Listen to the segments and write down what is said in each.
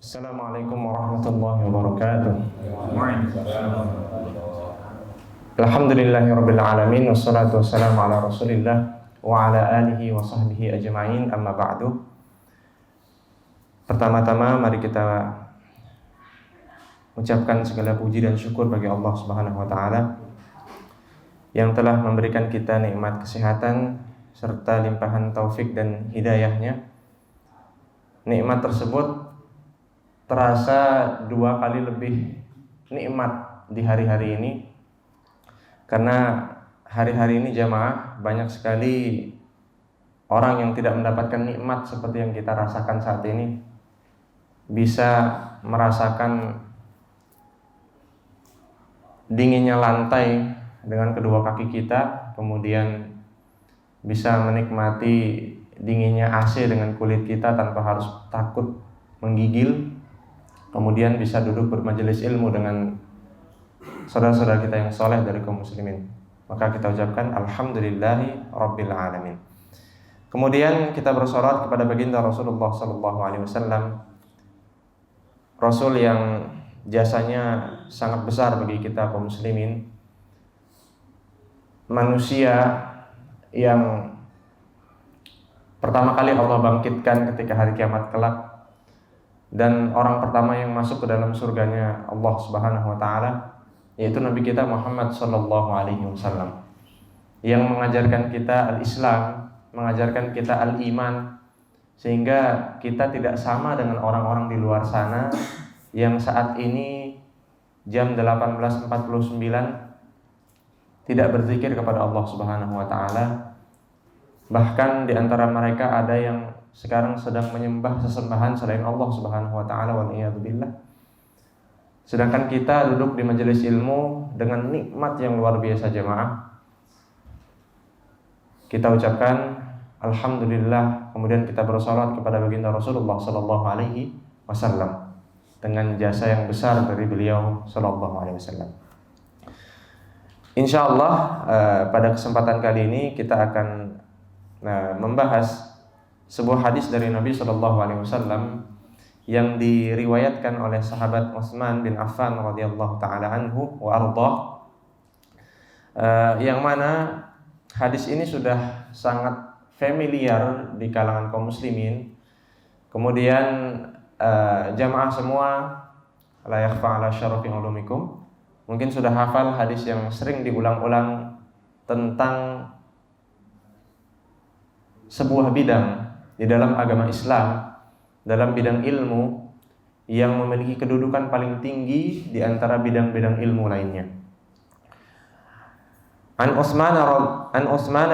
Assalamualaikum warahmatullahi wabarakatuh. Alhamdulillahirabbil alamin wassalatu wassalamu ala Rasulillah wa ala alihi wa sahbihi ajma'in, amma ba'du. Pertama-tama mari kita ucapkan segala puji dan syukur bagi Allah Subhanahu wa taala yang telah memberikan kita nikmat kesehatan serta limpahan taufik dan hidayahnya. Nikmat tersebut terasa dua kali lebih nikmat di hari-hari ini, karena hari-hari ini jamaah banyak sekali orang yang tidak mendapatkan nikmat seperti yang kita rasakan saat ini. Bisa merasakan dinginnya lantai dengan kedua kaki kita, kemudian bisa menikmati dinginnya AC dengan kulit kita tanpa harus takut menggigil. Kemudian bisa duduk bermajelis ilmu dengan saudara-saudara kita yang soleh dari kaum muslimin. Maka kita ucapkan alhamdulillahi rabbil alamin. Kemudian kita bersolat kepada baginda Rasulullah sallallahu alaihi wasallam, Rasul yang jasanya sangat besar bagi kita kaum muslimin, manusia yang pertama kali Allah bangkitkan ketika hari kiamat kelak, dan orang pertama yang masuk ke dalam surganya Allah Subhanahu wa taala, yaitu Nabi kita Muhammad sallallahu alaihi wasallam, yang mengajarkan kita al-Islam, mengajarkan kita al-iman, sehingga kita tidak sama dengan orang-orang di luar sana yang saat ini jam 18.49 tidak berzikir kepada Allah Subhanahu wa taala. Bahkan di antara mereka ada yang sekarang sedang menyembah sesembahan selain Allah Subhanahu wa taala, wal iyadu billah. Sedangkan kita duduk di majelis ilmu dengan nikmat yang luar biasa jemaah. Kita ucapkan alhamdulillah, kemudian kita bersolawat kepada baginda Rasulullah sallallahu alaihi wasallam dengan jasa yang besar dari beliau sallallahu alaihi wasallam. Insyaallah pada kesempatan kali ini kita akan membahas sebuah hadis dari Nabi Shallallahu Alaihi Wasallam yang diriwayatkan oleh sahabat Utsman bin Affan radhiyallahu taala anhu wa ardhah, yang mana hadis ini sudah sangat familiar di kalangan kaum muslimin. Kemudian jamaah semua la yakhfa ala syarafi ulumikum mungkin sudah hafal hadis yang sering diulang-ulang tentang sebuah bidang di dalam agama Islam, dalam bidang ilmu yang memiliki kedudukan paling tinggi di antara bidang-bidang ilmu lainnya. An Utsman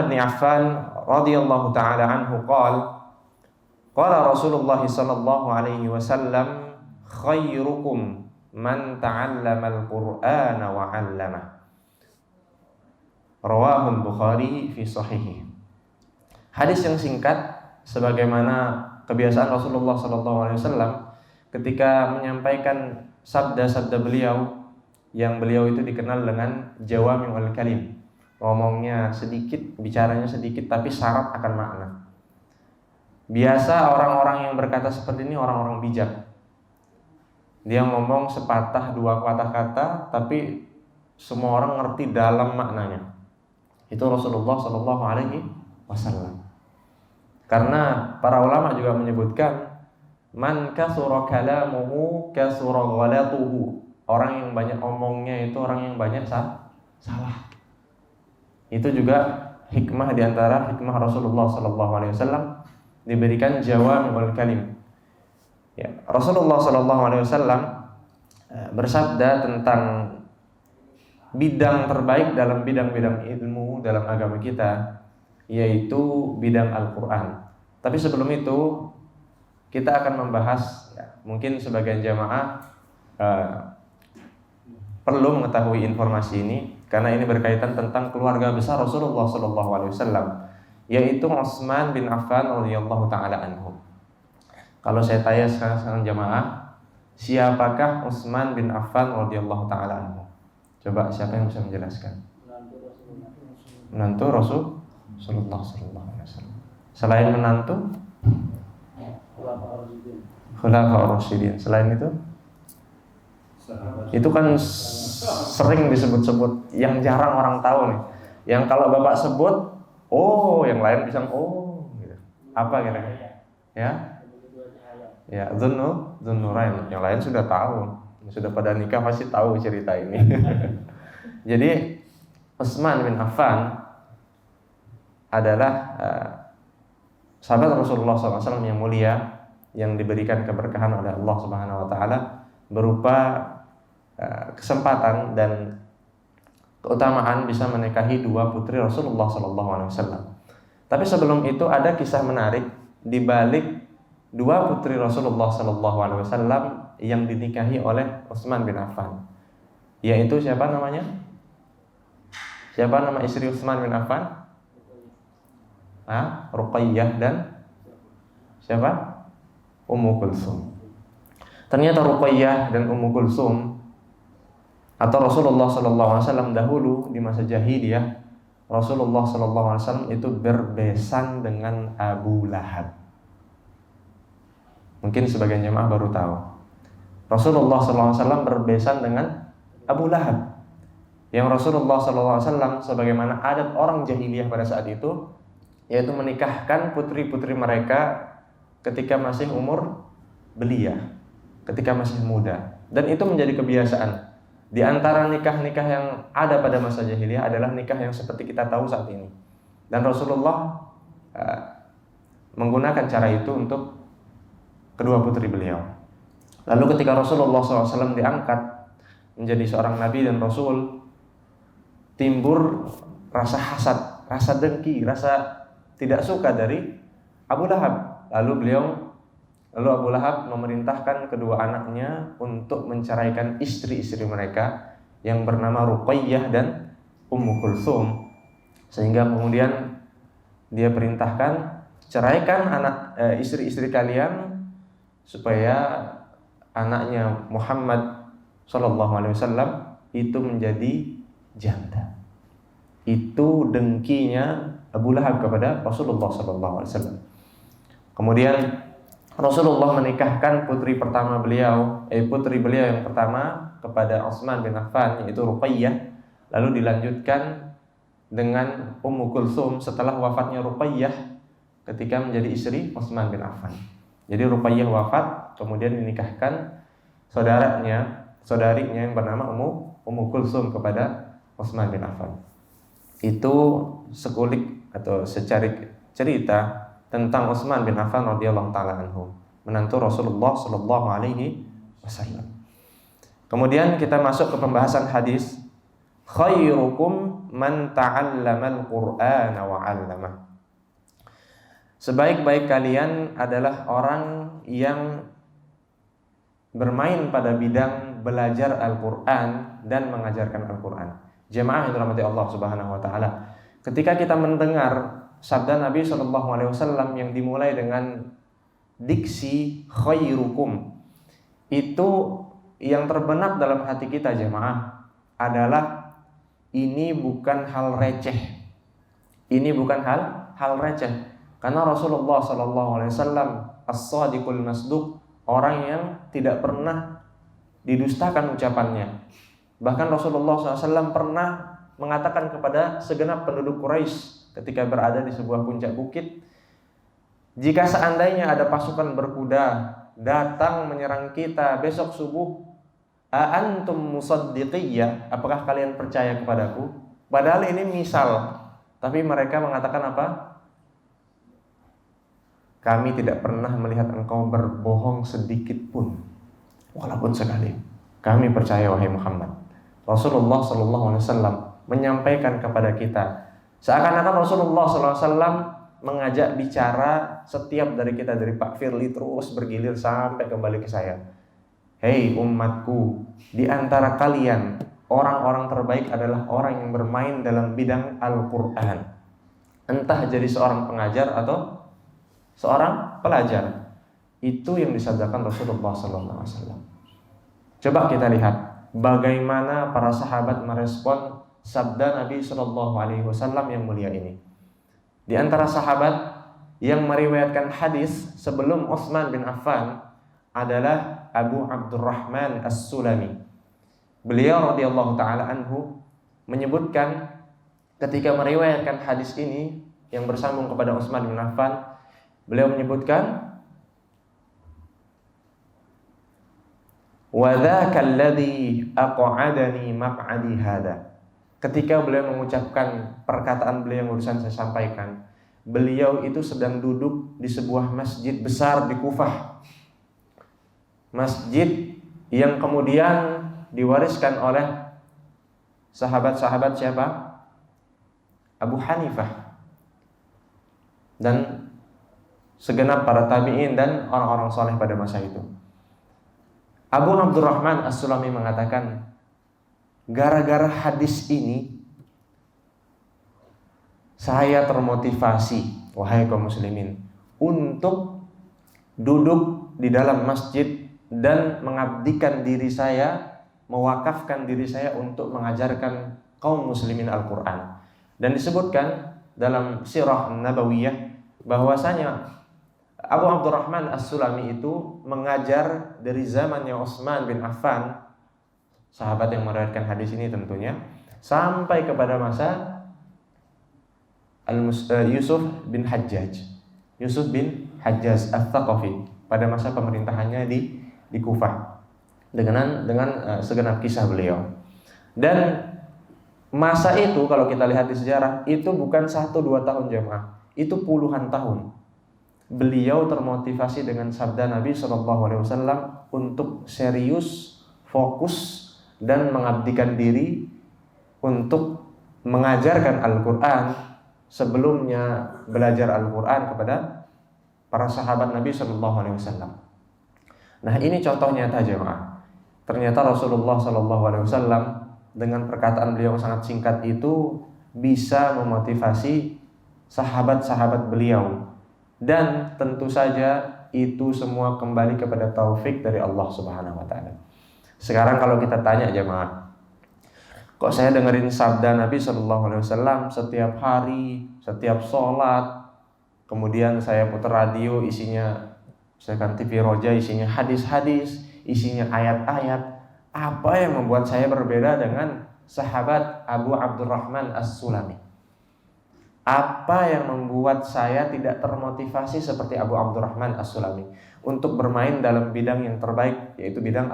bin Affan radhiyallahu taala anhu qala Rasulullah sallallahu alaihi wasallam khairukum man ta'allama al-Qur'ana wa 'allama. Rawahu al-Bukhari fi sahihih. Hadis yang singkat sebagaimana kebiasaan Rasulullah SAW ketika menyampaikan sabda-sabda beliau, yang beliau itu dikenal dengan jawami'ul kalim. Ngomongnya sedikit, bicaranya sedikit, tapi syarat akan makna. Biasa orang-orang yang berkata seperti ini orang-orang bijak. Dia ngomong sepatah dua patah kata, tapi semua orang ngerti dalam maknanya. Itu Rasulullah SAW. Karena para ulama juga menyebutkan man kasura kalamuhu kasura ghalatuhu. Orang yang banyak omongnya itu orang yang banyak salah. Itu juga hikmah di antara hikmah Rasulullah sallallahu alaihi wasallam, diberikan jawami'ul kalim. Ya, Rasulullah sallallahu alaihi wasallam bersabda tentang bidang terbaik dalam bidang-bidang ilmu dalam agama kita, yaitu bidang Al-Quran. Tapi sebelum itu kita akan membahas, mungkin sebagian jamaah perlu mengetahui informasi ini karena ini berkaitan tentang keluarga besar Rasulullah SAW, yaitu Utsman bin Affan radhiyallahu taala anhu. Kalau saya tanya sekarang jamaah, siapakah Utsman bin Affan radhiyallahu taala anhu? Coba siapa yang bisa menjelaskan? Menantu Rasulullah sallallahu alaihi wasallam. Selain menantu, Khulafaur Rasyidin. Selain itu kan sering disebut-sebut, yang jarang orang tahu nih. Yang kalau Bapak sebut, oh, yang lain bisa oh gitu. Apa kira-kira? Ya? Ya, Dzunnurain. Yang lain sudah tahu. Sudah pada nikah pasti tahu cerita ini. Jadi Utsman bin Affan adalah sahabat Rasulullah SAW yang mulia, yang diberikan keberkahan oleh Allah Subhanahu wa taala berupa kesempatan dan keutamaan bisa menikahi dua putri Rasulullah SAW. Tapi sebelum itu ada kisah menarik di balik dua putri Rasulullah SAW yang dinikahi oleh Utsman bin Affan. Yaitu siapa namanya? Siapa nama istri Utsman bin Affan? Ruqayyah dan siapa? Ummu Kulsum. Ternyata Ruqayyah dan Ummu Kulsum atau Rasulullah SAW dahulu di masa jahiliyah, Rasulullah SAW itu berbesan dengan Abu Lahab. Mungkin sebagian jemaah baru tahu. Rasulullah SAW berbesan dengan Abu Lahab. Yang Rasulullah SAW sebagaimana adat orang jahiliyah pada saat itu, yaitu menikahkan putri-putri mereka ketika masih umur belia, ketika masih muda. Dan itu menjadi kebiasaan. Di antara nikah-nikah yang ada pada masa jahiliyah adalah nikah yang seperti kita tahu saat ini. Dan Rasulullah menggunakan cara itu untuk kedua putri beliau. Lalu ketika Rasulullah SAW diangkat menjadi seorang nabi dan rasul, timbul rasa hasad, rasa dengki, rasa tidak suka dari Abu Lahab. Lalu Abu Lahab memerintahkan kedua anaknya untuk menceraikan istri-istri mereka yang bernama Ruqayyah dan Ummu Kulsum. Sehingga kemudian dia perintahkan, ceraikan istri-istri kalian supaya anaknya Muhammad SAW itu menjadi janda. Itu dengkinya Abu Lahab kepada Rasulullah SAW. Kemudian Rasulullah menikahkan putri beliau yang pertama kepada Utsman bin Affan, yaitu Ruqayyah. Lalu dilanjutkan dengan Ummu Kulsum setelah wafatnya Ruqayyah ketika menjadi istri Utsman bin Affan. Jadi Ruqayyah wafat, kemudian dinikahkan saudarinya yang bernama Ummu Kulsum kepada Utsman bin Affan. Itu sekulik atau secarik cerita tentang Utsman bin Affan radhiyallahu taala anhu, menantu Rasulullah sallallahu alaihi wasallam. Kemudian kita masuk ke pembahasan hadis, khairukum man ta'allamal Qur'ana wa 'allamah. Sebaik-baik kalian adalah orang yang bermain pada bidang belajar Al-Qur'an dan mengajarkan Al-Qur'an. Jemaah yang dirahmati Allah Subhanahu wa taala, ketika kita mendengar sabda Nabi SAW yang dimulai dengan diksi khairukum, itu yang terbenak dalam hati kita jemaah adalah ini bukan hal receh. Ini bukan hal receh. Karena Rasulullah SAW as-sadiqul masduq, orang yang tidak pernah didustakan ucapannya. Bahkan Rasulullah SAW pernah mengatakan kepada segenap penduduk Quraisy ketika berada di sebuah puncak bukit, jika seandainya ada pasukan berkuda datang menyerang kita besok subuh, antum musaddiqiyya, apakah kalian percaya kepadaku? Padahal ini misal, tapi mereka mengatakan apa? Kami tidak pernah melihat engkau berbohong sedikit pun, walaupun sekali. Kami percaya wahai Muhammad. Rasulullah SAW menyampaikan kepada kita, seakan-akan Rasulullah SAW mengajak bicara setiap dari kita, dari Pak Firly terus bergilir sampai kembali ke saya. Hei umatku, di antara kalian orang-orang terbaik adalah orang yang bermain dalam bidang Al-Quran. Entah jadi seorang pengajar atau seorang pelajar. Itu yang disabdakan Rasulullah SAW. Coba kita lihat bagaimana para sahabat merespon sabda Nabi SAW yang mulia ini. Di antara sahabat yang meriwayatkan hadis sebelum Utsman bin Affan adalah Abu Abdurrahman As-Sulami. Beliau radhiyallahu taala anhu menyebutkan ketika meriwayatkan hadis ini yang bersambung kepada Utsman bin Affan, beliau menyebutkan wa dzakal ladzi aq'adani maq'adi hada. Ketika beliau mengucapkan perkataan beliau yang barusan saya sampaikan, beliau itu sedang duduk di sebuah masjid besar di Kufah. Masjid yang kemudian diwariskan oleh sahabat-sahabat siapa? Abu Hanifah dan segenap para tabi'in dan orang-orang saleh pada masa itu. Abu Abdurrahman As-Sulami mengatakan, gara-gara hadis ini saya termotivasi, wahai kaum muslimin, untuk duduk di dalam masjid dan mengabdikan diri saya, mewakafkan diri saya untuk mengajarkan kaum muslimin Al-Quran. Dan disebutkan dalam Sirah Nabawiyah bahwasanya Abu Abdurrahman As-Sulami itu mengajar dari zamannya Utsman bin Affan, sahabat yang meriwayatkan hadis ini tentunya, sampai kepada masa Yusuf bin Hajjaj Ats-Tsaqafi pada masa pemerintahannya di Kufah dengan segenap kisah beliau. Dan masa itu kalau kita lihat di sejarah itu bukan 1-2 tahun jemaah, itu puluhan tahun. Beliau termotivasi dengan sabda Nabi SAW untuk serius, fokus dan mengabdikan diri untuk mengajarkan Al-Quran. Sebelumnya belajar Al-Quran kepada para sahabat Nabi SAW. Nah, ini contoh nyata jemaah. Ternyata Rasulullah SAW dengan perkataan beliau yang sangat singkat itu bisa memotivasi sahabat-sahabat beliau. Dan tentu saja itu semua kembali kepada taufik dari Allah Subhanahu wa taala. Sekarang kalau kita tanya jemaah, kok saya dengerin sabda Nabi SAW setiap hari, setiap sholat, kemudian saya putar radio isinya, misalkan TV Roja isinya hadis-hadis, isinya ayat-ayat. Apa yang membuat saya berbeda dengan sahabat Abu Abdurrahman As-Sulami? Apa yang membuat saya tidak termotivasi seperti Abu Abdurrahman As-Sulami untuk bermain dalam bidang yang terbaik, yaitu bidang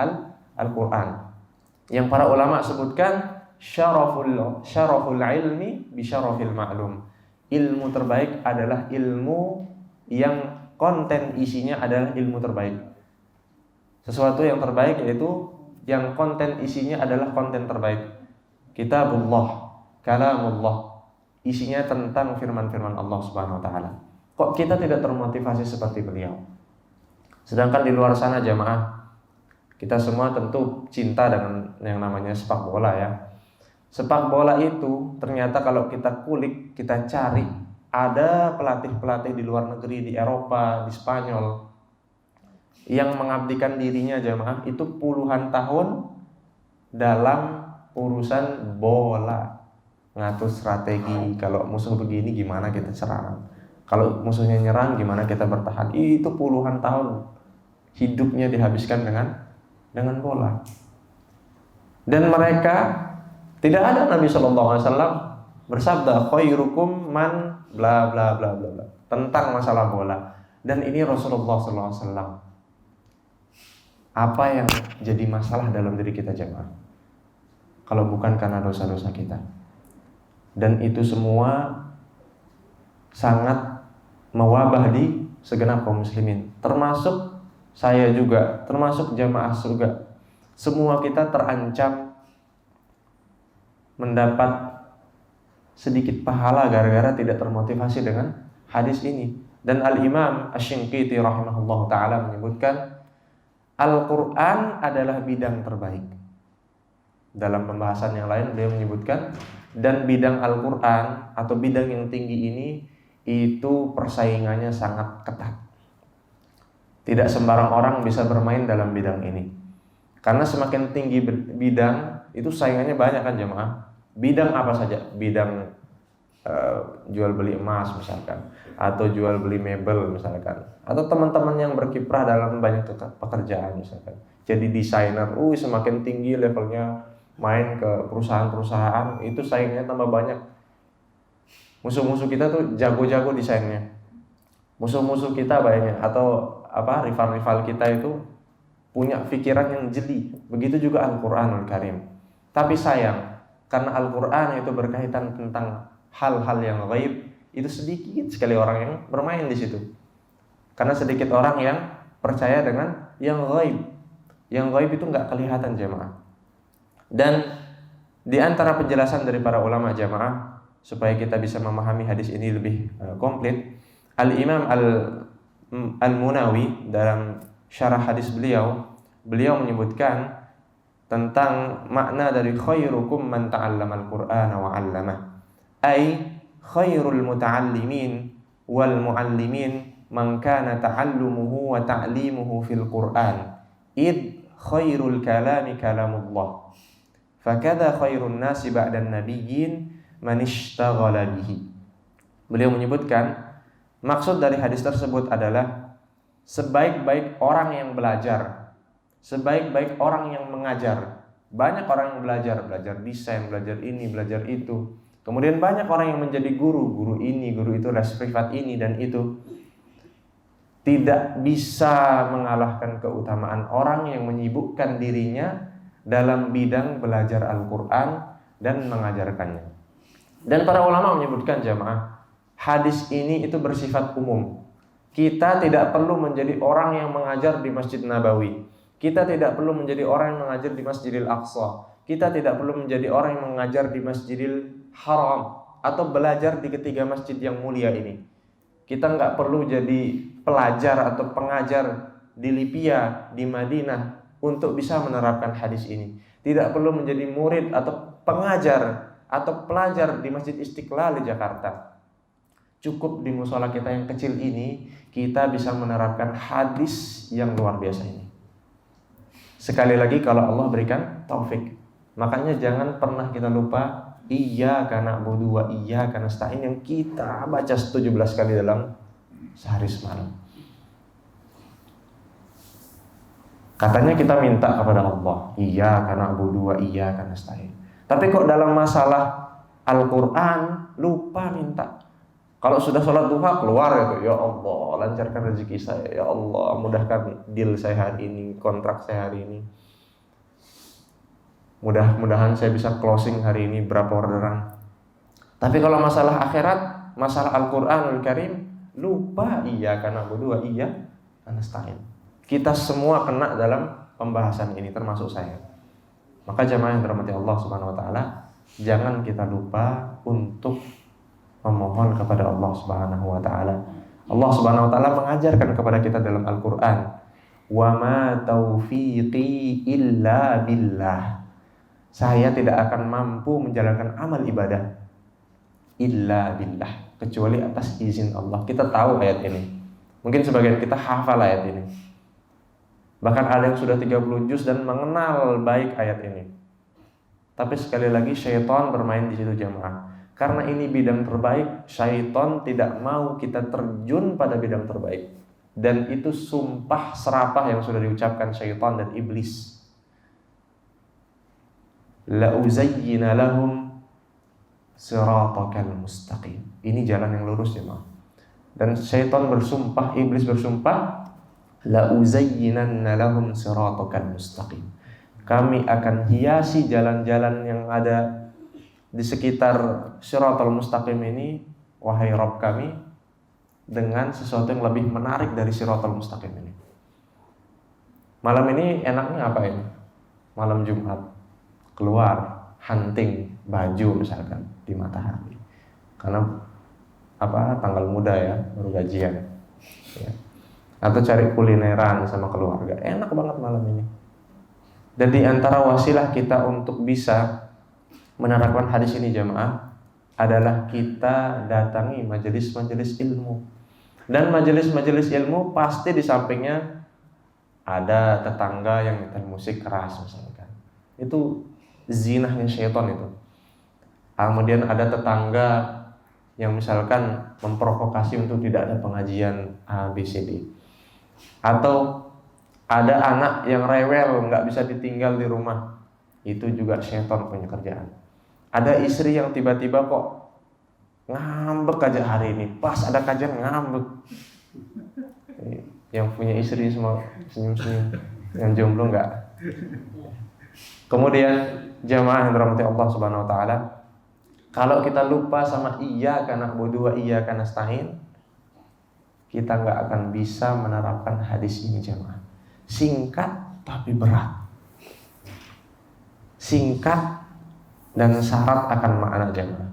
Al-Quran, yang para ulama sebutkan syaraful ilmi bi syarafil ma'lum. Ilmu terbaik adalah ilmu yang konten isinya adalah ilmu terbaik. Sesuatu yang terbaik yaitu yang konten isinya adalah konten terbaik. Kitabullah, kalamullah, isinya tentang firman-firman Allah Subhanahu wa taala. Kok kita tidak termotivasi seperti beliau? Sedangkan di luar sana jamaah, kita semua tentu cinta dengan yang namanya sepak bola ya. Sepak bola itu ternyata kalau kita kulik, kita cari, ada pelatih-pelatih di luar negeri, di Eropa, di Spanyol, yang mengabdikan dirinya jamaah itu puluhan tahun dalam urusan bola. Ngatur strategi, kalau musuh begini gimana kita serang, kalau musuhnya nyerang gimana kita bertahan. Itu puluhan tahun hidupnya dihabiskan dengan bola. Dan mereka tidak ada Nabi SAW bersabda khairukum man bla bla bla bla bla tentang masalah bola. Dan ini Rasulullah SAW. Apa yang jadi masalah dalam diri kita jemaah? Kalau bukan karena dosa-dosa kita. Dan itu semua sangat mewabah di segenap kaum muslimin, termasuk saya juga, termasuk jamaah surga. Semua kita terancam mendapat sedikit pahala gara-gara tidak termotivasi dengan hadis ini. Dan Al-Imam Asy-Shinqiti rahimahullah ta'ala menyebutkan Al-Quran adalah bidang terbaik. Dalam pembahasan yang lain beliau menyebutkan, dan bidang Al-Quran atau bidang yang tinggi ini itu persaingannya sangat ketat. Tidak sembarang orang bisa bermain dalam bidang ini. Karena semakin tinggi bidang itu saingannya banyak kan jemaah. Bidang apa saja? Bidang jual beli emas misalkan, atau jual beli mebel misalkan, atau teman-teman yang berkiprah dalam banyak pekerjaan misalkan, jadi desainer, semakin tinggi levelnya, main ke perusahaan-perusahaan, itu saingnya tambah banyak. Musuh-musuh kita tuh jago-jago desainnya, musuh-musuh kita banyak, atau rival-rival kita itu punya pikiran yang jeli. Begitu juga Al-Quranul Karim. Tapi sayang, karena Al-Quran itu berkaitan tentang hal-hal yang gaib, itu sedikit sekali orang yang bermain di situ. Karena sedikit orang yang percaya dengan yang gaib. Yang gaib itu nggak kelihatan jamaah. Dan di antara penjelasan dari para ulama jamaah, supaya kita bisa memahami hadis ini lebih komplit, Al-Imam Al-Munawi dalam syarah hadis beliau menyebutkan tentang makna dari khairukum man ta'allama al-Qur'ana wa 'allamah, ay khairul muta'allimin wal mu'allimin man kana ta'allumuhu wa ta'limuhu fil Qur'an, id khairul kalami kalamullah, fakadha khairun nasi ba'dan nabiyyin man ishtaghala bihi. Beliau menyebutkan maksud dari hadis tersebut adalah sebaik-baik orang yang belajar, sebaik-baik orang yang mengajar. Banyak orang yang belajar desain, belajar ini, belajar itu. Kemudian banyak orang yang menjadi guru ini, guru itu, les privat ini dan itu. Tidak bisa mengalahkan keutamaan orang yang menyibukkan dirinya dalam bidang belajar Al-Quran dan mengajarkannya. Dan para ulama menyebutkan jamaah, hadis ini itu bersifat umum. Kita tidak perlu menjadi orang yang mengajar di Masjid Nabawi. Kita tidak perlu menjadi orang yang mengajar di Masjidil Aqsa. Kita tidak perlu menjadi orang yang mengajar di Masjidil Haram atau belajar di ketiga masjid yang mulia ini. Kita nggak perlu jadi pelajar atau pengajar di Libya, di Madinah untuk bisa menerapkan hadis ini. Tidak perlu menjadi murid atau pengajar atau pelajar di Masjid Istiqlal di Jakarta. Cukup di musola kita yang kecil ini, kita bisa menerapkan hadis yang luar biasa ini. Sekali lagi, kalau Allah berikan taufik. Makanya jangan pernah kita lupa iyyaka na'budu wa iyyaka nasta'in yang kita baca 17 kali dalam sehari semalam. Katanya kita minta kepada Allah, iyyaka na'budu wa iyyaka nasta'in. Tapi kok dalam masalah Al-Quran lupa minta. Kalau sudah sholat duha keluar gitu, ya Allah lancarkan rezeki saya, ya Allah mudahkan deal saya hari ini, kontrak saya hari ini. Mudah-mudahan saya bisa closing hari ini berapa orderan. Tapi kalau masalah akhirat, masalah Al-Quranul Karim, lupa iyyaka na'budu wa iyyaka nasta'in. Kita semua kena dalam pembahasan ini, termasuk saya. Maka jamaah yang dirahmati Allah Subhanahu wa taala, jangan kita lupa untuk memohon kepada Allah Subhanahu wa taala. Allah Subhanahu wa taala mengajarkan kepada kita dalam Al-Qur'an, "Wa ma taufiqi illa billah." Saya tidak akan mampu menjalankan amal ibadah illa billah, kecuali atas izin Allah. Kita tahu ayat ini. Mungkin sebagian kita hafal ayat ini. Bahkan ada yang sudah 30 juz dan mengenal baik ayat ini. Tapi sekali lagi syaitan bermain di situ jamaah. Karena ini bidang terbaik, syaitan tidak mau kita terjun pada bidang terbaik. Dan itu sumpah serapah yang sudah diucapkan syaitan dan iblis. La uzayyina lahum siratakal mustaqim. Ini jalan yang lurus jemaah. Dan syaitan bersumpah, iblis bersumpah, la uzayyinanna lahum siratakal mustaqim. Kami akan hiasi jalan-jalan yang ada di sekitar Shiratal Mustaqim ini, wahai Rabb kami, dengan sesuatu yang lebih menarik dari Shiratal Mustaqim ini. Malam ini enaknya apa ini? Malam Jumat, keluar hunting baju misalkan di matahari. Karena tanggal muda ya, baru gajian ya. Atau cari kulineran sama keluarga. Enak banget malam ini. Dan di antara wasilah kita untuk bisa menerapkan hadis ini jamaah adalah kita datangi majelis-majelis ilmu. Dan majelis-majelis ilmu pasti di sampingnya ada tetangga yang nyetel musik keras misalkan. Itu zinahnya syaitan itu. Kemudian ada tetangga yang misalkan memprovokasi untuk tidak ada pengajian A, B, C, D. Atau ada anak yang rewel, nggak bisa ditinggal di rumah, itu juga syaitan punya kerjaan. Ada istri yang tiba-tiba kok ngambek aja hari ini, pas ada kajian ngambek. Yang punya istri semua senyum-senyum, yang jomblo enggak. Kemudian jamaah yang dirahmati Allah Subhanahu wa taala, kalau kita lupa sama iyyaka na'budu wa iyyaka nasta'in, kita enggak akan bisa menerapkan hadis ini jamaah. Singkat tapi berat. Singkat dan syarat akan makna jamaah.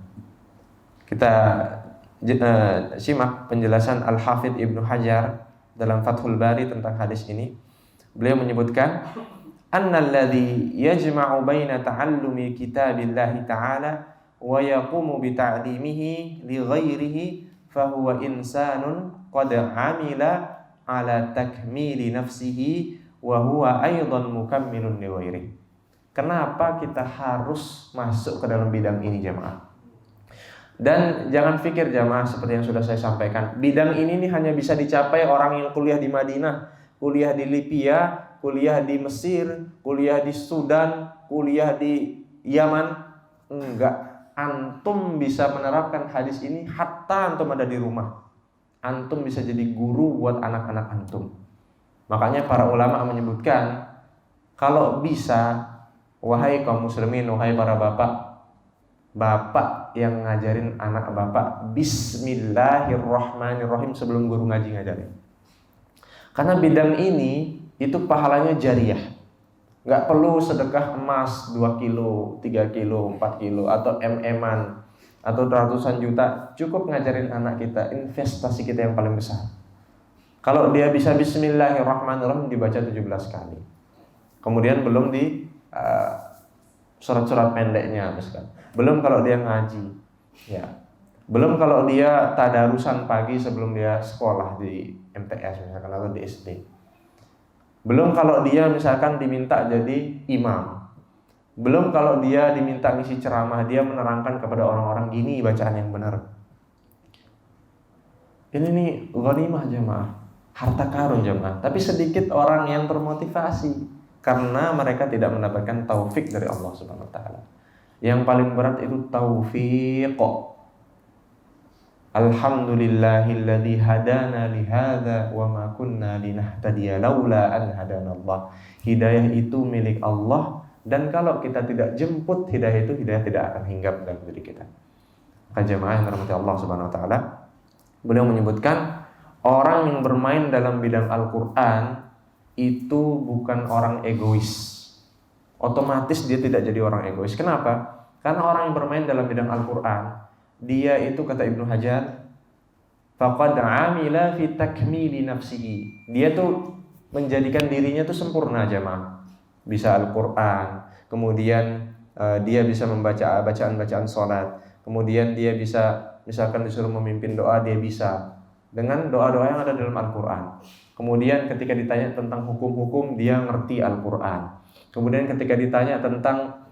Kita simak penjelasan Al-Hafidz Ibnu Hajar dalam Fathul Bari tentang hadis ini. Beliau menyebutkan annalladzi yajma'u baina ta'allumi kitabillahi ta'ala wa yaqumu bi ta'limihi li ghairihi fa huwa insanun qad 'amila 'ala takmili nafsihi wa huwa aidan mukammilun li ghairihi. Kenapa kita harus masuk ke dalam bidang ini jemaah? Dan jangan pikir jamaah seperti yang sudah saya sampaikan, bidang ini nih hanya bisa dicapai orang yang kuliah di Madinah, kuliah di Libya, kuliah di Mesir, kuliah di Sudan, kuliah di Yaman. Enggak, antum bisa menerapkan hadis ini hatta antum ada di rumah. Antum bisa jadi guru buat anak-anak antum. Makanya para ulama menyebutkan, kalau bisa, wahai kaum muslimin, wahai para bapak yang ngajarin anak bapak Bismillahirrahmanirrahim sebelum guru ngaji ngajarin. Karena bidang ini itu pahalanya jariah. Gak perlu sedekah emas 2 kilo, 3 kilo, 4 kilo atau MM-an atau ratusan juta. Cukup ngajarin anak kita, investasi kita yang paling besar. Kalau dia bisa Bismillahirrahmanirrahim dibaca 17 kali. Kemudian belum di surat-surat pendeknya misalkan. Belum kalau dia ngaji, ya. Belum kalau dia tadarusan pagi sebelum dia sekolah di MTS misalkan atau di SD. Belum kalau dia misalkan diminta jadi imam. Belum kalau dia diminta ngisi ceramah, dia menerangkan kepada orang-orang gini bacaan yang benar. Ini nih ghanimah jemaah, harta karun jemaah. Tapi sedikit orang yang termotivasi karena mereka tidak mendapatkan taufik dari Allah Subhanahu wa taala. Yang paling berat itu taufiq. Alhamdulillahilladzi hadana li hadza wa ma kunna linahtadiya laula an hadanallah. Hidayah itu milik Allah, dan kalau kita tidak jemput hidayah itu, hidayah tidak akan hinggap dalam diri kita. Maka jemaah yang dirahmati Allah Subhanahu wa taala, beliau menyebutkan orang yang bermain dalam bidang Al-Qur'an itu bukan orang egois. Otomatis dia tidak jadi orang egois. Kenapa? Karena orang yang bermain dalam bidang Al-Quran, dia itu kata Ibnu Hajar, faqad amila fi takmili nafsihi. Dia tuh menjadikan dirinya tuh sempurna jemaah. Bisa Al-Quran, kemudian dia bisa membaca bacaan-bacaan sholat, kemudian dia bisa misalkan disuruh memimpin doa, dia bisa dengan doa-doa yang ada dalam Al-Quran. Kemudian ketika ditanya tentang hukum-hukum, dia ngerti Al-Quran. Kemudian ketika ditanya tentang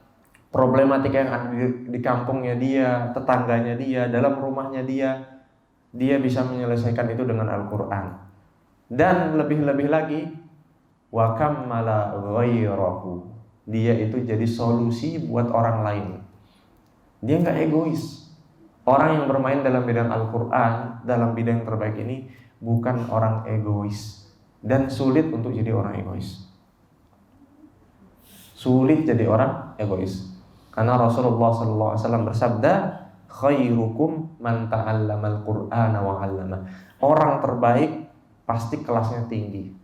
problematika yang ada di kampungnya dia, tetangganya dia, dalam rumahnya dia bisa menyelesaikan itu dengan Al-Quran. Dan lebih-lebih lagi, wa kammala ghairahu. Dia itu jadi solusi buat orang lain. Dia nggak egois. Orang yang bermain dalam bidang Al-Quran, dalam bidang yang terbaik ini, bukan orang egois. Dan sulit untuk jadi orang egois. Sulit jadi orang egois. Karena Rasulullah SAW bersabda, khairukum man ta'allamal Qur'ana wa 'allama. Orang terbaik pasti kelasnya tinggi.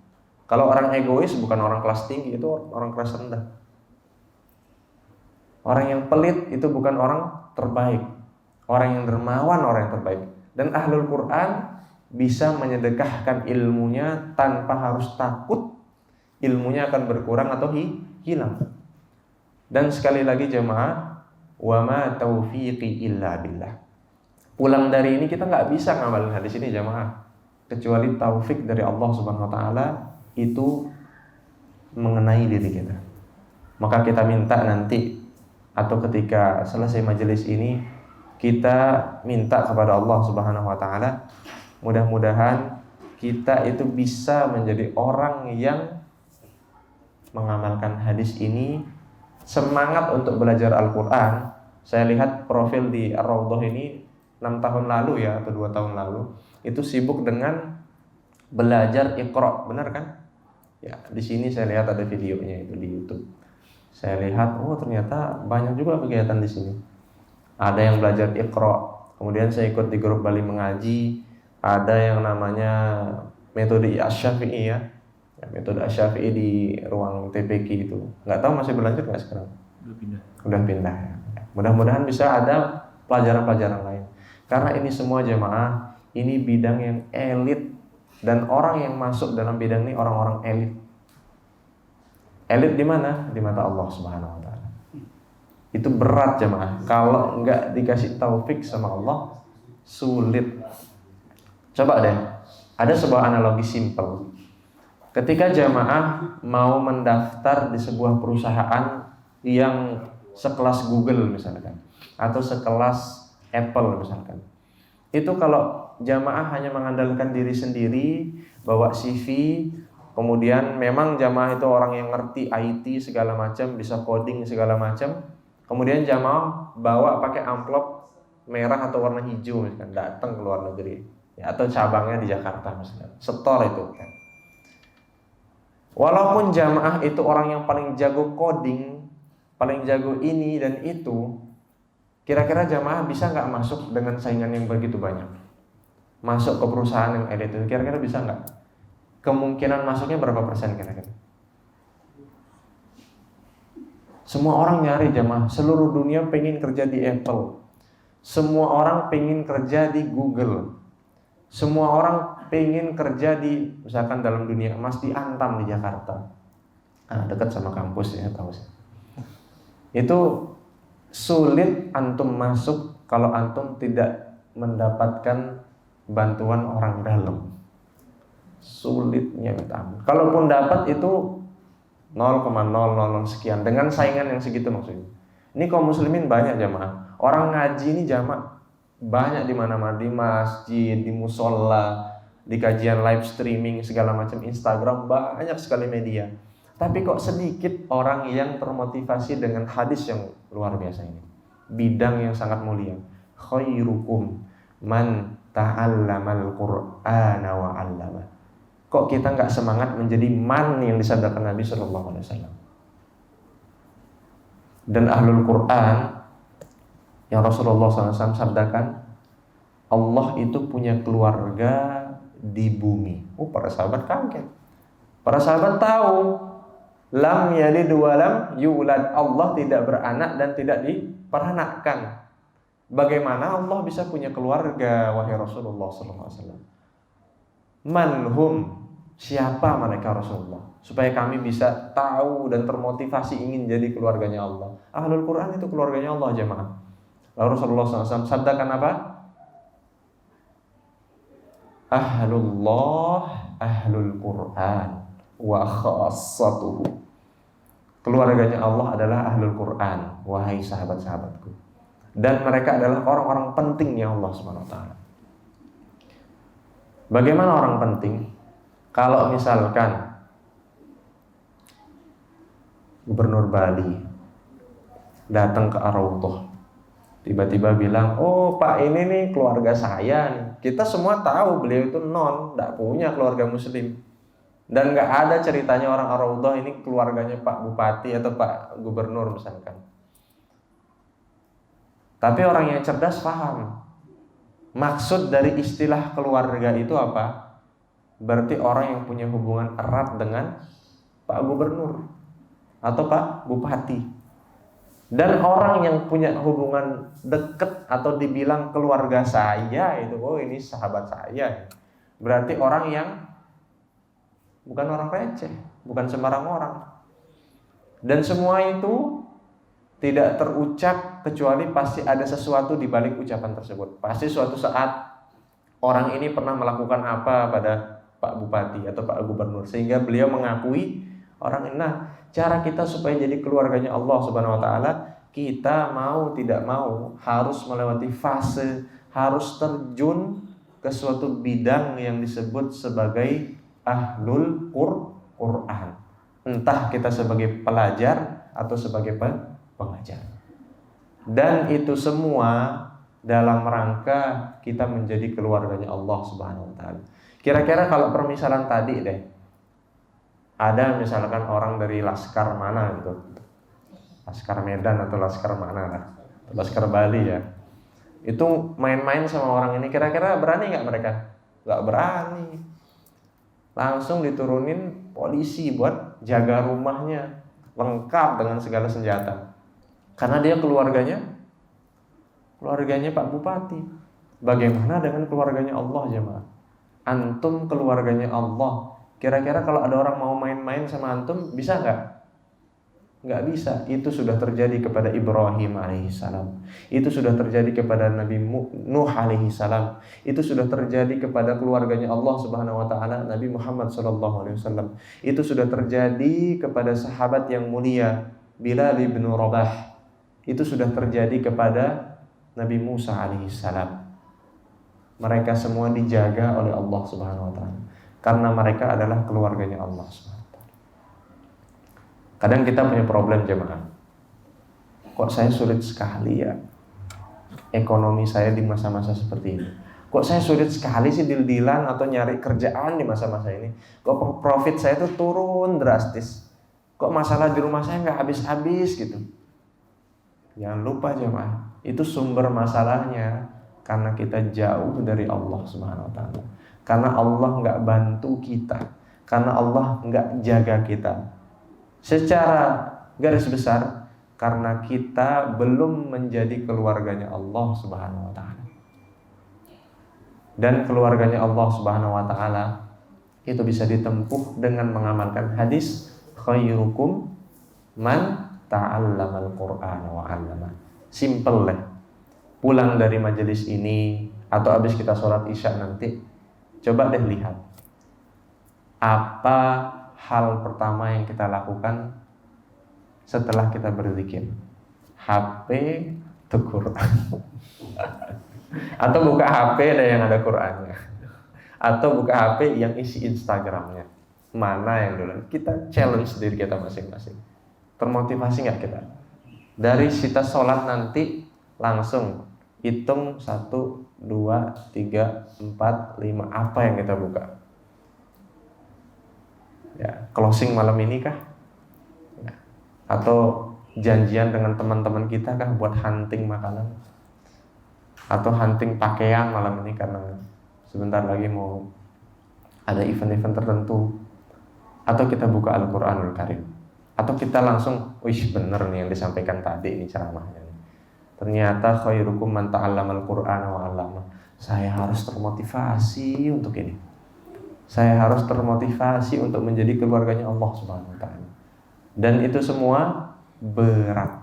Kalau orang egois bukan orang kelas tinggi, itu orang kelas rendah. Orang yang pelit itu bukan orang terbaik. Orang yang dermawan orang yang terbaik. Dan ahlul Qur'an bisa menyedekahkan ilmunya tanpa harus takut ilmunya akan berkurang atau hilang. Dan sekali lagi jemaah, wa ma taufiqi illa billah. Pulang dari ini kita nggak bisa ngamalin hadis ini jemaah, kecuali taufik dari Allah Subhanahu wa taala itu mengenai diri kita. Maka kita minta nanti atau ketika selesai majelis ini, kita minta kepada Allah Subhanahu wa taala, mudah-mudahan kita itu bisa menjadi orang yang mengamalkan hadis ini, semangat untuk belajar Al-Qur'an. Saya lihat profil di Ar-Raudhah ini 6 tahun lalu ya, atau 2 tahun lalu, itu sibuk dengan belajar Iqra, benar kan? Ya, di sini saya lihat ada videonya itu di YouTube. Saya lihat, oh ternyata banyak juga kegiatan di sini. Ada yang belajar Iqra, kemudian saya ikut di grup Bali Mengaji, ada yang namanya metode Asy-Syafi'i ya, metode Asy-Syafi'i di ruang TPQ itu. Nggak tahu masih berlanjut nggak sekarang? Udah pindah ya. Mudah-mudahan bisa ada pelajaran-pelajaran lain. Karena ini semua jemaah, ini bidang yang elit, dan orang yang masuk dalam bidang ini orang-orang elit. Elit di mana? Di mata Allah Subhanahu wa taala. Itu berat jemaah. Kalau enggak dikasih taufik sama Allah, sulit. Coba deh, ada sebuah analogi simpel. Ketika jemaah mau mendaftar di sebuah perusahaan yang sekelas Google misalkan, atau sekelas Apple misalkan, itu kalau jamaah hanya mengandalkan diri sendiri, bawa CV, kemudian memang jamaah itu orang yang ngerti IT segala macam, bisa coding segala macam, kemudian jamaah bawa pakai amplop merah atau warna hijau misalkan, datang ke luar negeri ya, atau cabangnya di Jakarta misalkan, setor itu kan. Walaupun jamaah itu orang yang paling jago coding, paling jago ini dan itu, kira-kira jamaah bisa nggak masuk dengan saingan yang begitu banyak? Masuk ke perusahaan yang elit itu, kira-kira bisa nggak? Kemungkinan masuknya berapa persen kira-kira? Semua orang nyari jamaah, seluruh dunia pengen kerja di Apple, semua orang pengen kerja di Google, semua orang pengen kerja di, misalkan dalam dunia emas, di Antam di Jakarta, dekat sama kampus ya, tahu sih. Itu sulit antum masuk kalau antum tidak mendapatkan bantuan orang dalam. Sulitnya minta ampun. Kalaupun dapat itu 0,000 sekian dengan saingan yang segitu maksudnya. Ini kaum muslimin banyak jamaah. Orang ngaji ini jamaah banyak di mana-mana, di masjid, di musola, di kajian live streaming segala macam, Instagram, banyak sekali media. Tapi kok sedikit orang yang termotivasi dengan hadis yang luar biasa ini. Bidang yang sangat mulia. Khairukum man ta'allamal Qur'ana wa 'allama. Kok kita nggak semangat menjadi man yang disabdakan Nabi Sallallahu Alaihi Wasallam. Dan ahlul Quran yang Rasulullah SAW sabdakan, Allah itu punya keluarga di bumi. Para sahabat kaget. Para sahabat tahu, lam yalid wa lam yulad, Allah tidak beranak dan tidak diperanakkan. Bagaimana Allah bisa punya keluarga, wahai Rasulullah SAW? Manhum, siapa mereka Rasulullah? Supaya kami bisa tahu dan termotivasi ingin jadi keluarganya Allah. Ahlul Quran itu keluarganya Allah jemaah. Lalu Rasulullah SAW sabdakan apa? Ahlullah, ahlul Quran, wa khassatuhu. Keluarganya Allah adalah ahlul Quran, wahai sahabat-sahabatku. Dan mereka adalah orang-orang pentingnya Allah SWT. Bagaimana orang penting? Kalau misalkan Gubernur Bali datang ke Ar-Raudhah, tiba-tiba bilang, oh Pak ini nih keluarga saya nih. Kita semua tahu beliau itu tidak punya keluarga muslim. Dan gak ada ceritanya orang Ar-Raudhah ini keluarganya Pak Bupati atau Pak Gubernur misalkan. Tapi orang yang cerdas paham maksud dari istilah keluarga itu apa? Berarti orang yang punya hubungan erat dengan Pak Gubernur atau Pak Bupati. Dan orang yang punya hubungan dekat atau dibilang keluarga saya itu, oh ini sahabat saya, berarti orang yang bukan orang receh, bukan sembarang orang. Dan semua itu tidak terucap kecuali pasti ada sesuatu di balik ucapan tersebut. Pasti suatu saat orang ini pernah melakukan apa pada Pak Bupati atau Pak Gubernur sehingga beliau mengakui orang ini. Nah, cara kita supaya jadi keluarganya Allah Subhanahu wa taala, kita mau tidak mau harus melewati fase, harus terjun ke suatu bidang yang disebut sebagai ahlul Quran. Entah kita sebagai pelajar atau sebagai pengajar. Dan itu semua dalam rangka kita menjadi keluarganya Allah Subhanahu wa taala. Kira-kira kalau permisalan tadi deh, ada misalkan orang dari laskar mana gitu, laskar Medan atau laskar mana lah, laskar Bali ya, itu main-main sama orang ini, kira-kira berani nggak mereka? Nggak berani. Langsung diturunin polisi buat jaga rumahnya, lengkap dengan segala senjata, karena dia keluarganya Pak Bupati. Bagaimana dengan keluarganya Allah jemaah? Antum keluarganya Allah. Kira-kira kalau ada orang mau main-main sama antum, bisa nggak? Nggak bisa. Itu sudah terjadi kepada Ibrahim alaihissalam. Itu sudah terjadi kepada Nabi Nuh alaihissalam. Itu sudah terjadi kepada keluarganya Allah subhanahu wa ta'ala, Nabi Muhammad sallallahu alaihi wasallam. Itu sudah terjadi kepada sahabat yang mulia Bilal bin Rabah. Itu sudah terjadi kepada Nabi Musa alaihissalam. Mereka semua dijaga oleh Allah subhanahu wa ta'ala, karena mereka adalah keluarganya Allah subhanahu wa ta'ala. Kadang kita punya problem jemaah. Kok saya sulit sekali ya ekonomi saya di masa-masa seperti ini? Kok saya sulit sekali sih deal-dealan atau nyari kerjaan di masa-masa ini? Kok profit saya tuh turun drastis? Kok masalah di rumah saya nggak habis-habis gitu? Jangan lupa jemaah, itu sumber masalahnya karena kita jauh dari Allah subhanahu wa ta'ala. Karena Allah nggak bantu kita, karena Allah nggak jaga kita. Secara garis besar, karena kita belum menjadi keluarganya Allah subhanahu wa ta'ala. Dan keluarganya Allah subhanahu wa ta'ala itu bisa ditempuh dengan mengamalkan hadis khairukum man ta'allamal Qur'ana wa 'allama. Simple lah. Pulang dari majelis ini atau habis kita sholat isya nanti, coba deh lihat apa hal pertama yang kita lakukan setelah kita berzikir. HP atau Quran atau buka HP yang ada Qurannya, atau buka HP yang isi Instagramnya. Mana yang dulu? Kita challenge diri kita masing-masing. Termotivasi nggak kita? Dari kita sholat nanti langsung hitung 1, 2, 3, 4, 5 apa yang kita buka. Ya, closing malam ini kah? Ya. Atau janjian dengan teman-teman kita kah buat hunting makanan? Atau hunting pakaian malam ini karena sebentar lagi mau ada event-event tertentu? Atau kita buka Al-Quranul Karim? Atau kita langsung, wih bener nih yang disampaikan tadi ini ceramahnya. Ternyata khairukum man ta'allamal Qur'ana wa 'allama. Saya harus termotivasi untuk ini. Saya harus termotivasi untuk menjadi keluarganya Allah Subhanahu wa taala. Dan itu semua berat.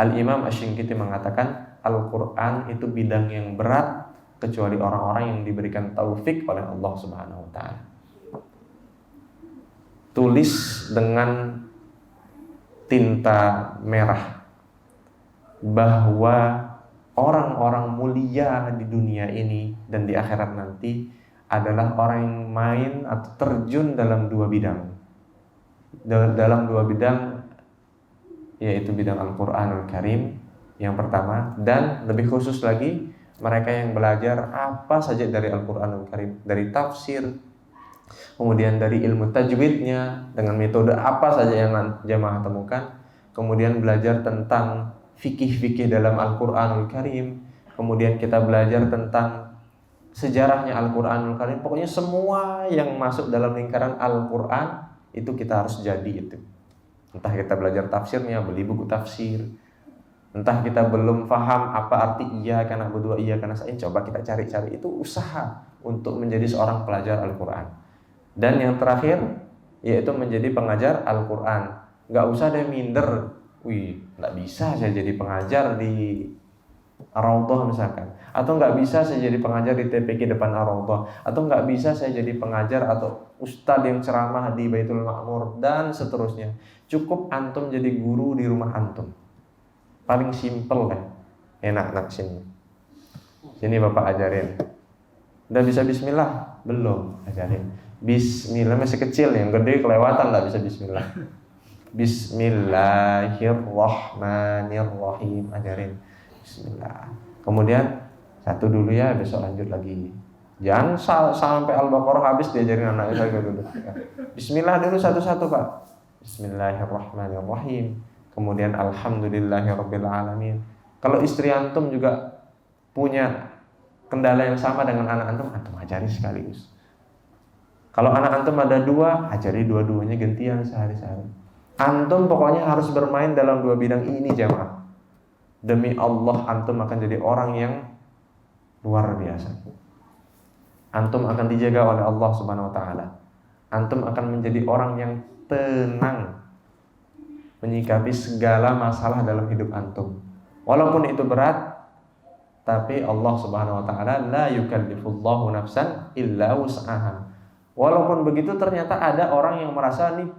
Al-Imam Asy-Syinkiti mengatakan Al-Qur'an itu bidang yang berat kecuali orang-orang yang diberikan taufik oleh Allah Subhanahu wa taala. Tulis dengan tinta merah bahwa orang-orang mulia di dunia ini dan di akhirat nanti adalah orang yang main atau terjun dalam dua bidang. Dalam dua bidang, yaitu bidang Al-Quranul Karim yang pertama, dan lebih khusus lagi mereka yang belajar apa saja dari Al-Quranul Karim, dari tafsir, kemudian dari ilmu tajwidnya dengan metode apa saja yang jamaah temukan, kemudian belajar tentang fikih-fikih dalam Al-Quranul Karim, kemudian kita belajar tentang sejarahnya Al-Quranul Karim. Pokoknya semua yang masuk dalam lingkaran Al-Quran itu kita harus jadi itu. Entah kita belajar tafsirnya, beli buku tafsir, entah kita belum paham apa arti iyyaka na'budu wa iyyaka nasta'in, coba kita cari-cari. Itu usaha untuk menjadi seorang pelajar Al-Quran. Dan yang terakhir yaitu menjadi pengajar Al-Quran. Gak usah deh minder, wih gak bisa saya jadi pengajar di Ar-Raudhah misalkan, atau nggak bisa saya jadi pengajar di TPQ depan Ar-Raudhah, atau nggak bisa saya jadi pengajar atau ustadz yang ceramah di Baitul Ma'mur dan seterusnya. Cukup antum jadi guru di rumah antum. paling simple kan. Enak sini. Sini Bapak ajarin. Udah bisa bismillah? Belum, ajarin. Bismillah masih kecil, yang gede kelewatan enggak bisa bismillah. Bismillahirrahmanirrahim, ajarin. Bismillah. Kemudian satu dulu ya, besok lanjut lagi. Jangan sampai Al-Baqarah habis diajarin anaknya saya dulu. Bismillah dulu satu-satu Pak. Bismillahirrahmanirrahim. Kemudian Alhamdulillahirabbil alamin. Kalau istri antum juga punya kendala yang sama dengan anak antum ajari sekaligus. Kalau anak antum ada dua, ajari dua-duanya gantian sehari-hari. Antum pokoknya harus bermain dalam dua bidang ini jamaah. Demi Allah antum akan jadi orang yang luar biasa. Antum akan dijaga oleh Allah Subhanahu wa taala. Antum akan menjadi orang yang tenang menyikapi segala masalah dalam hidup antum. Walaupun itu berat, tapi Allah Subhanahu wa taala la yukallifullahu nafsan illa wus'aha. Walaupun begitu ternyata ada orang yang merasa nih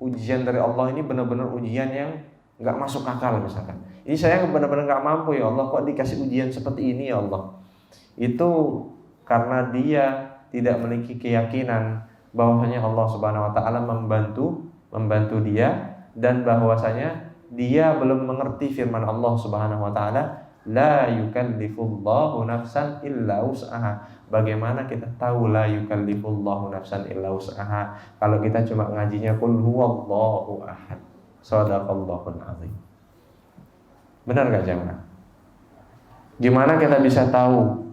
ujian dari Allah ini benar-benar ujian yang nggak masuk akal misalkan. Ini saya benar-benar nggak mampu ya Allah, kok dikasih ujian seperti ini ya Allah. Itu karena dia tidak memiliki keyakinan bahwasanya Allah Subhanahu wa taala membantu dia, dan bahwasanya dia belum mengerti firman Allah Subhanahu wa taala, la yukallifullahu nafsan illa wus'aha. Bagaimana kita tahu la yukallifullahu nafsan illa wus'aha kalau kita cuma ngajinya qul huwallahu ahad. Shadaqallahul azim. Benar enggak jemaah? Gimana kita bisa tahu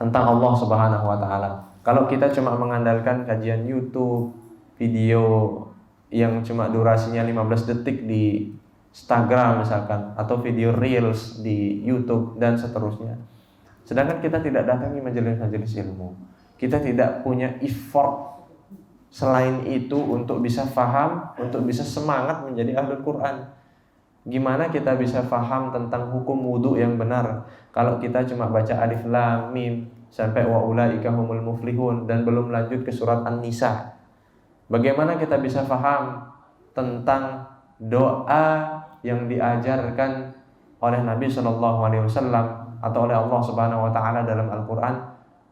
tentang Allah Subhanahu wa taala kalau kita cuma mengandalkan kajian YouTube, video yang cuma durasinya 15 detik di Instagram misalkan, atau video reels di YouTube dan seterusnya. Sedangkan kita tidak datangi majelis-majelis ilmu. Kita tidak punya effort selain itu untuk bisa faham, untuk bisa semangat menjadi ahlul Quran. Gimana kita bisa faham tentang hukum wudu yang benar kalau kita cuma baca alif lam mim sampai wa ulaika humul muflihun dan belum lanjut ke surat An-Nisa? Bagaimana kita bisa faham tentang doa yang diajarkan oleh Nabi SAW atau oleh Allah Subhanahu wa taala dalam Al-Qur'an?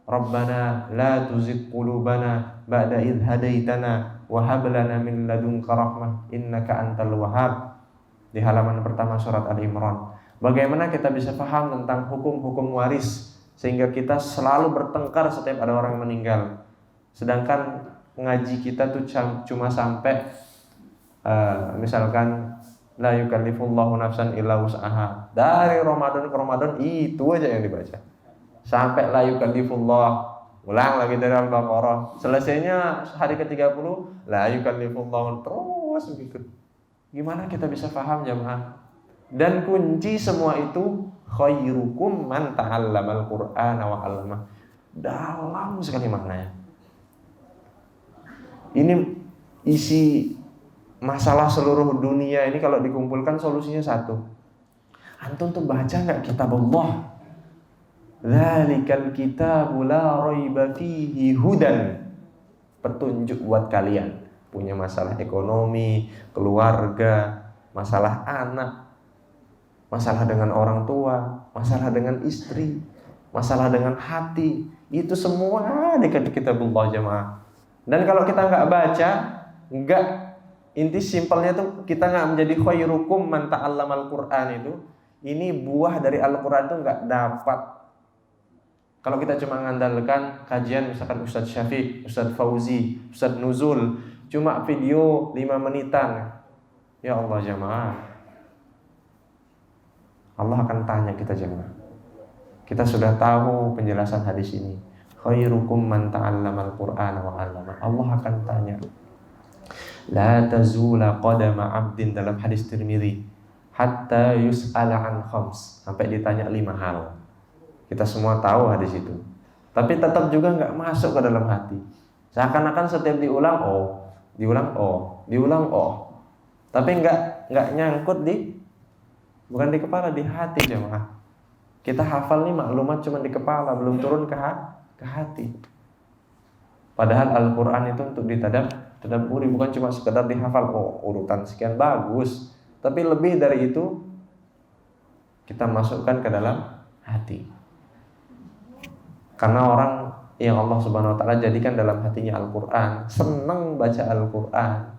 Rabbana la tuzigh qulubana ba'da idh hadaitana wa hab lana min ladunka rahmah innaka antal wahhab, di halaman pertama surat Al-Imran. Bagaimana kita bisa paham tentang hukum-hukum waris sehingga kita selalu bertengkar setiap ada orang yang meninggal, sedangkan ngaji kita tuh cuma sampai misalkan la yukallifullahu nafsan illa wus'aha. Dari Ramadan ke Ramadan itu aja yang dibaca. Sampai la yukallifullah, ulang lagi dari Al-Baqarah. Selesainya hari ke-30 la yukallifullahu, terus begitu. Gimana kita bisa paham jemaah? Dan kunci semua itu khairukum man ta'allamal Qur'ana wa 'allamah. Dalam sekali maknanya. Ini isi masalah seluruh dunia ini kalau dikumpulkan solusinya satu. Antum tuh baca enggak kitab Allah? Dzalikal kitabu la raiba fihi hudan. Petunjuk buat kalian. Punya masalah ekonomi, keluarga, masalah anak, masalah dengan orang tua, masalah dengan istri, masalah dengan hati. Itu semua di kitab Allah jemaah. Dan kalau kita enggak baca, enggak, inti simpelnya tuh kita enggak menjadi khairukum man ta'allamal Qur'an itu. Ini buah dari Al-Qur'an itu enggak dapat. Kalau kita cuma mengandalkan kajian misalkan Ustadz Syafiq, Ustadz Fauzi, Ustadz Nuzul, cuma video 5 menitan. Ya Allah jemaah, Allah akan tanya kita jemaah. Kita sudah tahu penjelasan hadis ini. Khairukum man ta'allamal Qur'ana wa 'allama. Allah akan tanya. La tazula qadama 'abdin dalam hadis Tirmidzi hatta yus'ala an khams, sampai ditanya 5 hal. Kita semua tahu hadis itu, tapi tetap juga nggak masuk ke dalam hati. Seakan-akan setiap diulang tapi nggak nyangkut bukan di kepala, di hati jemaah. Kita hafal nih maklumat cuma di kepala, belum turun ke hati. Padahal Al-Quran itu untuk ditadabburi, bukan cuma sekedar dihafal. Urutan sekian bagus, tapi lebih dari itu kita masukkan ke dalam hati. Karena orang yang Allah Subhanahu wa taala jadikan dalam hatinya Al-Qur'an, senang baca Al-Qur'an,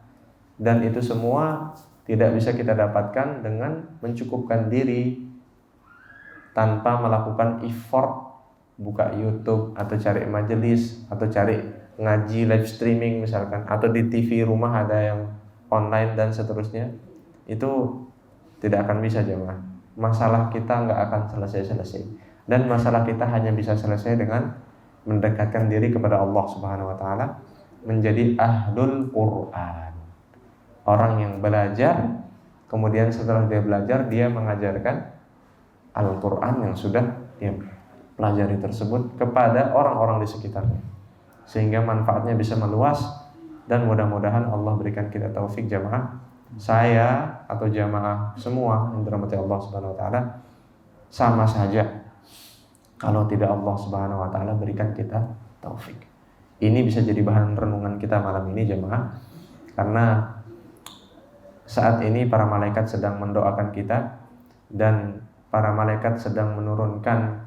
dan itu semua tidak bisa kita dapatkan dengan mencukupkan diri tanpa melakukan effort buka YouTube atau cari majelis atau cari ngaji live streaming misalkan, atau di TV rumah ada yang online dan seterusnya. Itu tidak akan bisa jemaah. Masalah kita nggak akan selesai-selesai, dan masalah kita hanya bisa selesai dengan mendekatkan diri kepada Allah Subhanahu wa taala, menjadi ahlul Quran. Orang yang belajar, kemudian setelah dia belajar dia mengajarkan Al-Quran yang sudah dia pelajari tersebut kepada orang-orang di sekitarnya, sehingga manfaatnya bisa meluas. Dan mudah-mudahan Allah berikan kita taufik jamaah, saya atau jamaah semua yang dirahmati Allah Subhanahu wa taala, sama saja kalau tidak Allah Subhanahu wa taala berikan kita taufik. Ini bisa jadi bahan renungan kita malam ini jamaah, karena saat ini para malaikat sedang mendoakan kita, dan para malaikat sedang menurunkan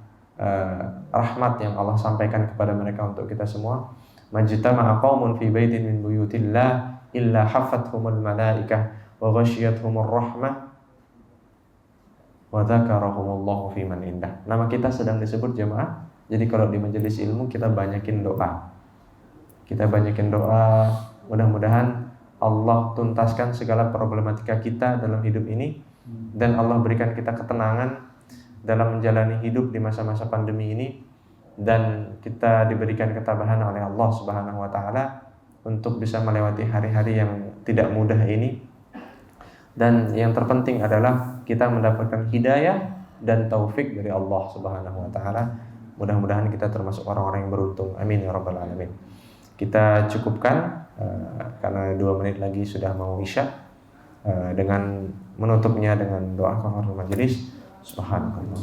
rahmat yang Allah sampaikan kepada mereka untuk kita semua. Majtama'a qaumun fi baitin min buyutillah illa haffathumul malaikah wa ghasyiyatuhumur rahmah wa dzakarahumullahu fi man indah. Nama kita sedang disebut jemaah. Jadi kalau di majelis ilmu kita banyakin doa. Kita banyakin doa, mudah-mudahan Allah tuntaskan segala problematika kita dalam hidup ini, dan Allah berikan kita ketenangan dalam menjalani hidup di masa-masa pandemi ini, dan kita diberikan ketabahan oleh Allah Subhanahu wa taala untuk bisa melewati hari-hari yang tidak mudah ini. Dan yang terpenting adalah kita mendapatkan hidayah dan taufik dari Allah Subhanahu wa taala. Mudah-mudahan kita termasuk orang-orang yang beruntung. Amin ya rabbal alamin. Kita cukupkan karena 2 menit lagi sudah mau isya, dengan menutupnya dengan doa kafaratul majelis. Subhanallah.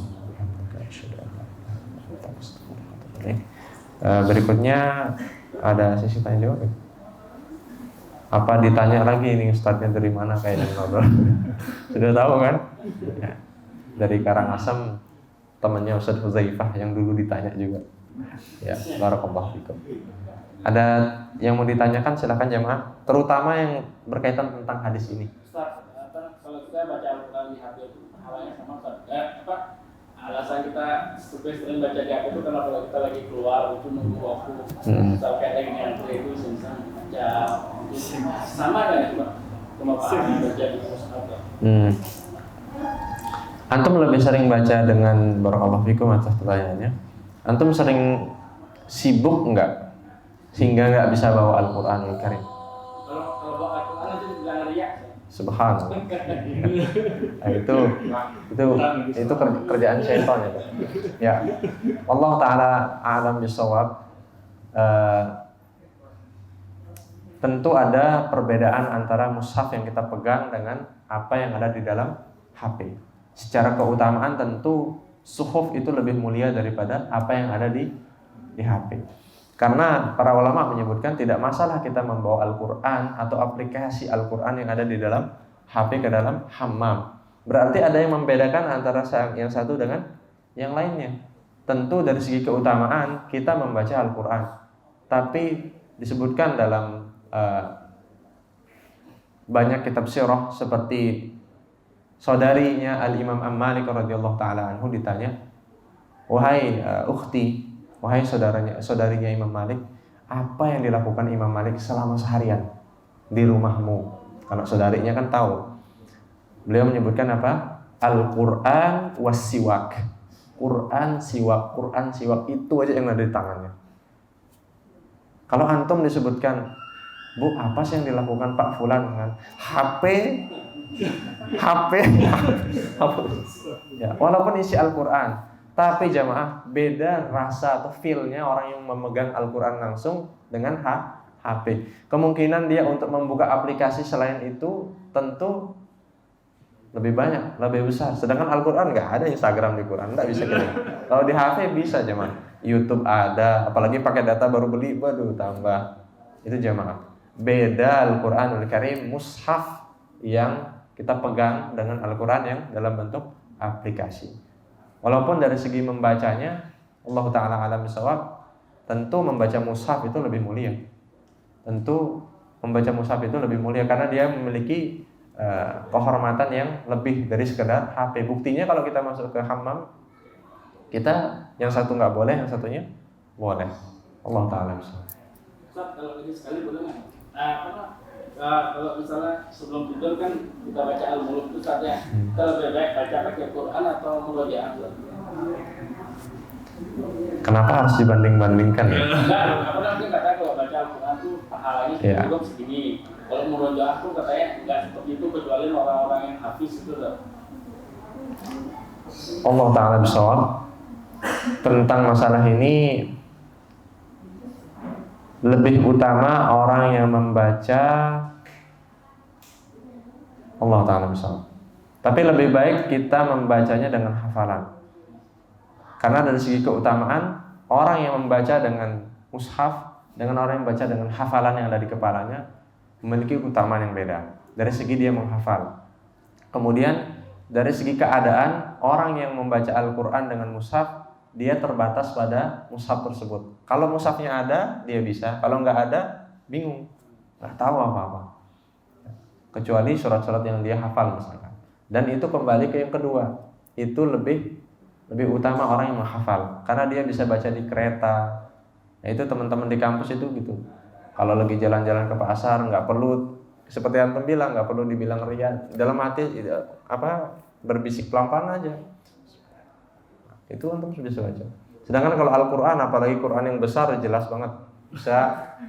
Berikutnya ada sesi tanya jawab. Apa ditanya lagi ini ustadznya dari mana kayaknya ngobrol? Sudah tahu kan? Ya. Dari Karangasem, temannya Ustadz Huzaifah yang dulu ditanya juga. Ya, barakallahu fikum. Ada yang mau ditanyakan silakan jemaah, terutama yang berkaitan tentang hadis ini. Ustaz, kalau kita baca Al-Quran di HP itu halanya sama Ustaz. Alasan kita sering baca di HP itu karena kalau kita lagi keluar itu nunggu waktu. Misal kayak lagi ngantri itu baca sama kan ya Pak? Cuma baca di mushaf. Antum lebih sering baca dengan barakallahu fikum atas pertanyaannya. Antum sering sibuk enggak sehingga enggak bisa bawa Al-Qur'anul Karim? Kalau bawa Al-Qur'an itu bilang riya. Subhanallah. Nah, itu kerjaan syaitan ya. Ya. Allah taala a'lam bissawab. Tentu ada perbedaan antara mushaf yang kita pegang dengan apa yang ada di dalam HP. Secara keutamaan tentu suhuf itu lebih mulia daripada apa yang ada di HP. Karena para ulama menyebutkan tidak masalah kita membawa Al-Quran atau aplikasi Al-Quran yang ada di dalam HP ke dalam hammam. Berarti ada yang membedakan antara yang satu dengan yang lainnya. Tentu dari segi keutamaan kita membaca Al-Quran, tapi disebutkan dalam banyak kitab sirah, seperti saudarinya Al-Imam Malik radhiyallahu taala anhu ditanya, "Wahai ukhti, wahai saudarinya Imam Malik, apa yang dilakukan Imam Malik selama seharian di rumahmu?" Karena saudarinya kan tahu. Beliau menyebutkan apa? Al-Quran was-siwak. Quran siwak itu aja yang ada di tangannya. Kalau antum disebutkan, "Bu, apa sih yang dilakukan Pak Fulan?" Kan HP. Ya, walaupun isi Al-Quran, tapi jamaah beda rasa atau feel-nya orang yang memegang Al-Quran langsung dengan HP. Kemungkinan dia untuk membuka aplikasi selain itu tentu lebih banyak, lebih besar. Sedangkan Al-Quran nggak ada Instagram di Quran, nggak bisa gitu. Kalau di HP bisa jamaah, YouTube ada, apalagi pakai data baru beli, waduh tambah. Itu jamaah. Beda Al-Quranul Karim mushaf yang kita pegang dengan Al-Quran yang dalam bentuk aplikasi. Walaupun dari segi membacanya, Allah Ta'ala alam bisawab, tentu membaca mushaf itu lebih mulia. Tentu membaca mushaf itu lebih mulia karena dia memiliki kehormatan yang lebih dari sekedar HP. Buktinya kalau kita masuk ke hammam, kita yang satu nggak boleh, yang satunya boleh. Allah Ta'ala bisawab. Ustaz, kalau ini sekali boleh nggak? Kalau misalnya sebelum tidur kan kita baca Al-Mulk itu saatnya, kita lebih baik baca pakai Quran atau murojaah? Kenapa harus dibanding-bandingkan ya? Enggak, apa namanya kata kalau baca Al-Quran tuh pahalanya cukup segini. Kalau murojaah tuh katanya nggak seperti itu kecuali orang-orang yang hafiz itu loh. Allah Ta'ala bisawab. Tentang masalah ini, lebih utama orang yang membaca, Allah Ta'ala bisawab. Tapi lebih baik kita membacanya dengan hafalan. Karena dari segi keutamaan, orang yang membaca dengan mushaf dengan orang yang membaca dengan hafalan yang ada di kepalanya memiliki keutamaan yang beda. Dari segi dia menghafal. Kemudian dari segi keadaan, orang yang membaca Al-Quran dengan mushaf, dia terbatas pada mushaf tersebut. Kalau mushafnya ada, dia bisa. Kalau nggak ada, bingung, nggak tahu apa-apa. Kecuali surat-surat yang dia hafal misalkan. Dan itu kembali ke yang kedua, itu lebih utama orang yang menghafal, karena dia bisa baca di kereta. Nah, itu teman-teman di kampus itu gitu. Kalau lagi jalan-jalan ke pasar, nggak perlu seperti yang antum bilang, nggak perlu dibilang riya. Dalam hati berbisik pelan-pelan aja. Itu antum sudah bisa baca. Sedangkan kalau Al-Quran, apalagi Quran yang besar, jelas banget bisa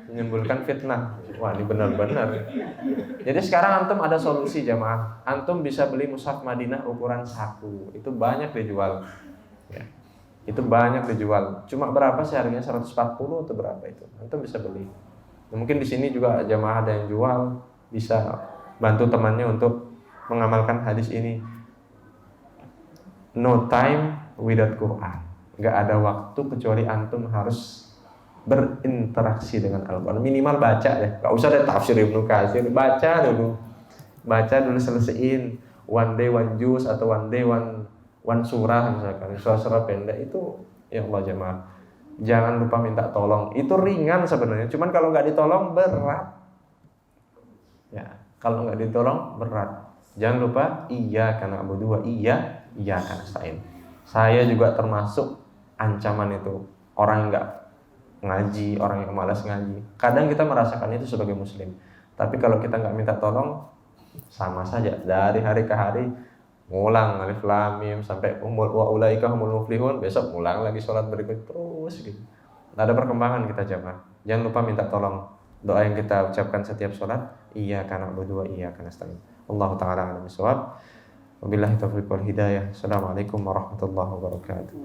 menimbulkan fitnah. Wah, ini benar-benar. Jadi sekarang antum ada solusi jamaah. Antum bisa beli mushaf Madinah ukuran saku. Itu banyak dijual. Ya. Itu banyak dijual. Cuma berapa sih harganya? 140 atau berapa itu? Antum bisa beli. Nah, mungkin di sini juga jamaah ada yang jual, bisa bantu temannya untuk mengamalkan hadis ini. No time without Quran. Nggak ada waktu kecuali antum harus berinteraksi dengan Al-Quran. Minimal baca ya. Nggak usah ada tafsir Ibnu Katsir. Baca dulu selesaiin. One day one juz atau one day one surah misalkan. Surah-surah pendek itu, ya Allah jemaah, jangan lupa minta tolong. Itu ringan sebenarnya. Cuman kalau nggak ditolong berat. Ya, kalau nggak ditolong berat. Jangan lupa iyyaka na'budu wa iyyaka nasta'in. Saya juga termasuk ancaman itu. Orang yang nggak ngaji, orang yang malas ngaji. Kadang kita merasakan itu sebagai muslim. Tapi kalau kita nggak minta tolong, sama saja. Dari hari ke hari ngulang alif lam mim sampai wa ulaika humul muflihun, besok ngulang lagi sholat berikut terus gitu. Nggak ada perkembangan kita jamaah. Jangan lupa minta tolong. Doa yang kita ucapkan setiap sholat, iyyaka na'budu wa iyyaka nasta'in. Allah Ta'ala a'lam bishawab. Wabillahi taufiq wal hidayah. Assalamualaikum warahmatullahi wabarakatuh.